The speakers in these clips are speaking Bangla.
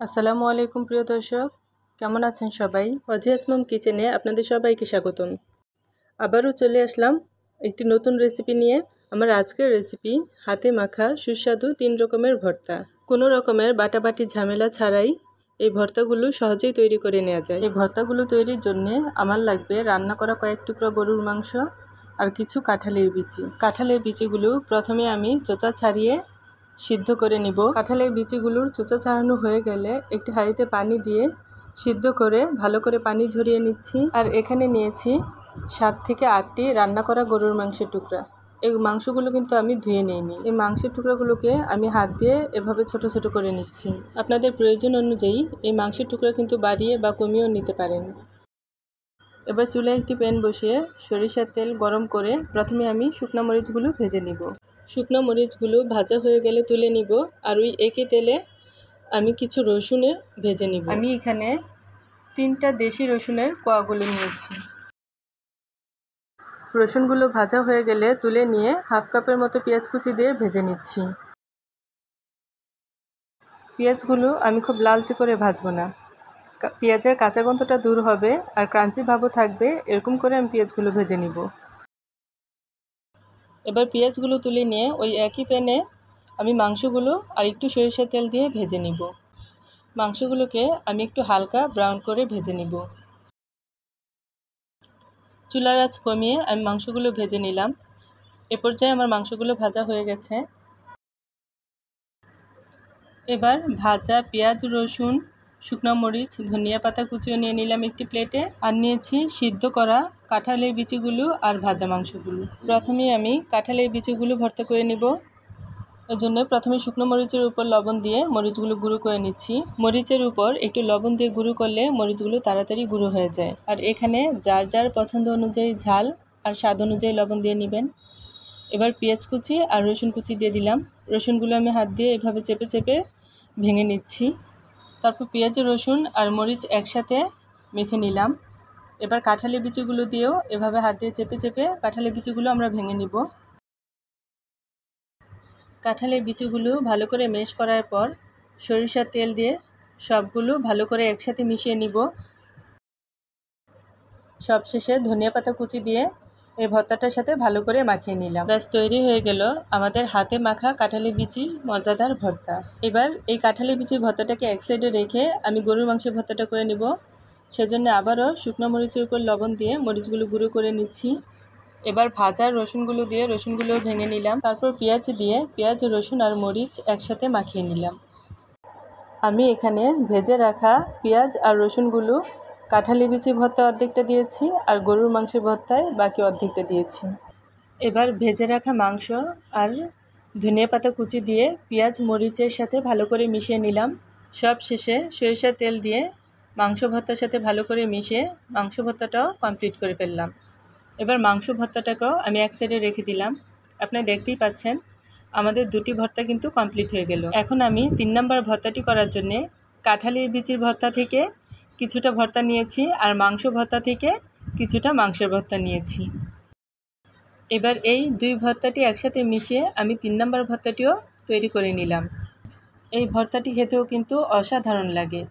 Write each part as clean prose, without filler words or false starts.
আসসালামু আলাইকুম প্রিয় দর্শক, কেমন আছেন সবাই? অজিয়াস মম কিচেনে আপনাদের সবাইকে স্বাগতম। আবারও চলে আসলাম একটি নতুন রেসিপি নিয়ে। আমার আজকের রেসিপি হাতে মাখা সুস্বাদু 3 রকমের ভর্তা। কোনো রকমের বাটাবাটি ঝামেলা ছাড়াই এই ভর্তাগুলো সহজেই তৈরি করে নেওয়া যায়। এই ভর্তাগুলো তৈরির জন্য আমার লাগবে রান্না করা কয়েক টুকরা গরুর মাংস আর কিছু কাঁঠালের বিচি। কাঁঠালের বিচিগুলো প্রথমে আমি চোচা ছাড়িয়ে সিদ্ধ করে নিব। কাঁঠালের বিচিগুলোর চোচা ছাড়ানো হয়ে গেলে একটি হাঁড়িতে পানি দিয়ে সিদ্ধ করে ভালো করে পানি ঝরিয়ে নিচ্ছি। আর এখানে নিয়েছি 7 থেকে 8টি রান্না করা গরুর মাংসের টুকরা। এই মাংসগুলো কিন্তু আমি ধুয়ে নিইনি। এই মাংসের টুকরাগুলোকে আমি হাত দিয়ে এভাবে ছোট ছোট করে নিচ্ছি। আপনাদের প্রয়োজন অনুযায়ী এই মাংসের টুকরা কিন্তু বাড়িয়ে বা কমিয়েও নিতে পারেন। এবার চুলায় একটি প্যান বসিয়ে সরিষার তেল গরম করে প্রথমে আমি শুকনো মরিচগুলো ভেজে নিব। শুকনো মরিচগুলো ভাজা হয়ে গেলে তুলে নিব। আর ওই একই তেলে আমি কিছু রসুনের ভেজে নিব। আমি এখানে 3টা দেশি রসুনের কোয়াগুলো নিয়েছি। রসুনগুলো ভাজা হয়ে গেলে তুলে নিয়ে হাফ কাপের মতো পেঁয়াজ কুচি দিয়ে ভেজে নিচ্ছি। পেঁয়াজগুলো আমি খুব লালচে করে ভাজবো না, পেঁয়াজের কাঁচা গন্ধটা দূর হবে আর ক্রাঞ্চি ভাবও থাকবে, এরকম করে আমি পেঁয়াজগুলো ভেজে নিব। এবার পেঁয়াজগুলো তুলে নিয়ে ওই একই প্যানে আমি মাংসগুলো আর একটু সরিষার তেল দিয়ে ভেজে নিব। মাংসগুলোকে আমি একটু হালকা ব্রাউন করে ভেজে নিব। চুলার আঁচ কমিয়ে আমি মাংসগুলো ভেজে নিলাম। এ পর্যায়ে আমার মাংসগুলো ভাজা হয়ে গেছে। এবার ভাজা পেঁয়াজ, রসুন, শুকনো মরিচ, ধনিয়া পাতা কুচিও নিয়ে নিলাম একটি প্লেটে। আর নিয়েছি সিদ্ধ করা কাঁঠালের বিচিগুলো আর ভাজা মাংসগুলো। প্রথমে আমি কাঁঠালের বিচিগুলো ভর্তা করে নিব। এজন্য প্রথমে শুকনো মরিচের উপর লবণ দিয়ে মরিচগুলো গুঁড়ো করে নিচ্ছি। মরিচের উপর একটু লবণ দিয়ে গুঁড়ো করলে মরিচগুলো তাড়াতাড়ি গুঁড়ো হয়ে যায়। আর এখানে যার যার পছন্দ অনুযায়ী ঝাল আর স্বাদ অনুযায়ী লবণ দিয়ে নেবেন। এবার পেঁয়াজ কুচি আর রসুন কুচি দিয়ে দিলাম। রসুনগুলো আমি হাত দিয়ে এভাবে চেপে চেপে ভেঙে নিচ্ছি। তারপর পেঁয়াজ, রসুন আর মরিচ একসাথে মেখে নিলাম। এবার কাঁঠালের বিচিগুলো দিয়েও এভাবে হাত দিয়ে চেপে চেপে কাঁঠালের বিচিগুলো আমরা ভেঙে নিব। কাঁঠালের বিচিগুলো ভালো করে ম্যাশ করার পর সরিষার তেল দিয়ে সবগুলো ভালো করে একসাথে মিশিয়ে নিব। সবশেষে ধনিয়া পাতা কুচি দিয়ে এই ভর্তাটার সাথে ভালো করে মাখিয়ে নিলাম। ব্যাস তৈরি হয়ে গেল আমাদের হাতে মাখা কাঁঠালের বিচির মজাদার ভর্তা। এবার এই কাঁঠালের বিচির ভর্তাটাকে এক সাইডে রেখে আমি গরুর মাংসের ভর্তাটা করে নিব। সেজন্য আবারও শুকনো মরিচের উপর লবণ দিয়ে মরিচগুলো গুঁড়ো করে নিচ্ছি। এবার ভাজা রসুনগুলো দিয়ে রসুনগুলো ভেঙে নিলাম। তারপর পেঁয়াজ দিয়ে পেঁয়াজ, রসুন আর মরিচ একসাথে মাখিয়ে নিলাম। আমি এখানে ভেজে রাখা পেঁয়াজ আর রসুনগুলো কাঁঠালের বিচি ভর্তা অর্ধেকটা দিয়েছি আর গরুর মাংসের ভর্তায় বাকি অর্ধেকটা দিয়েছি। এবার ভেজে রাখা মাংস আর ধনিয়া পাতা কুচি দিয়ে পেঁয়াজ মরিচের সাথে ভালো করে মিশিয়ে নিলাম। সব শেষে সরিষার তেল দিয়ে মাংস ভর্তার সাথে ভালো করে মিশিয়ে মাংস ভর্তাটাও কমপ্লিট করে ফেললাম। এবার মাংস ভর্তাটাকেও আমি এক সাইডে রেখে দিলাম। আপনারা দেখতেই পাচ্ছেন আমাদের 2টি ভর্তা কিন্তু কমপ্লিট হয়ে গেল। এখন আমি 3 নম্বর ভর্তাটি করার জন্যে কাঁঠালের বিচির ভর্তা থেকে কিছুটা ভর্তা নিয়েছি আর মাংস ভর্তা থেকে কিছুটা মাংসের ভর্তা নিয়েছি। এবার এই 2 ভর্তাটি একসাথে মিশিয়ে আমি 3 নম্বর ভর্তাটিও তৈরি করে নিলাম। এই ভর্তাটি খেতেও কিন্তু অসাধারণ লাগে।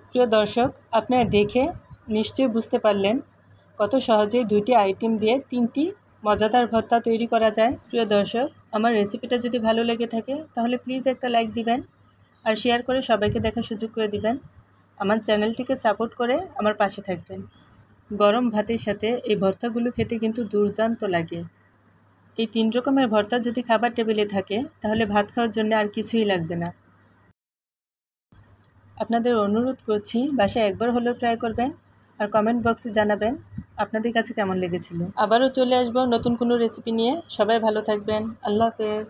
প্রিয় দর্শক, আপনারা দেখে নিশ্চয়ই বুঝতে পারলেন কত সহজেই 2টি আইটেম দিয়ে 3টি মজাদার ভর্তা তৈরি করা যায়। প্রিয় দর্শক, আমার রেসিপিটা যদি ভালো লেগে থাকে তাহলে প্লিজ একটা লাইক দিবেন আর শেয়ার করে সবাইকে দেখার সুযোগ করে দিবেন। আমার চ্যানেলটিকে সাপোর্ট করে আমার পাশে থাকবেন। গরম ভাতের সাথে এই ভর্তাগুলো খেতে কিন্তু দুর্দান্ত লাগে। এই 3 রকমের ভর্তা যদি খাবার টেবিলে থাকে তাহলে ভাত খাওয়ার জন্য আর কিছুই লাগবে না। আপনাদের অনুরোধ করছি বাসায় একবার হলেও ট্রাই করবেন আর কমেন্ট বক্সে জানাবেন আপনাদের কাছে কেমন লেগেছিল। আবারও চলে আসবো নতুন কোনো রেসিপি নিয়ে। সবাই ভালো থাকবেন। আল্লাহ হাফেজ।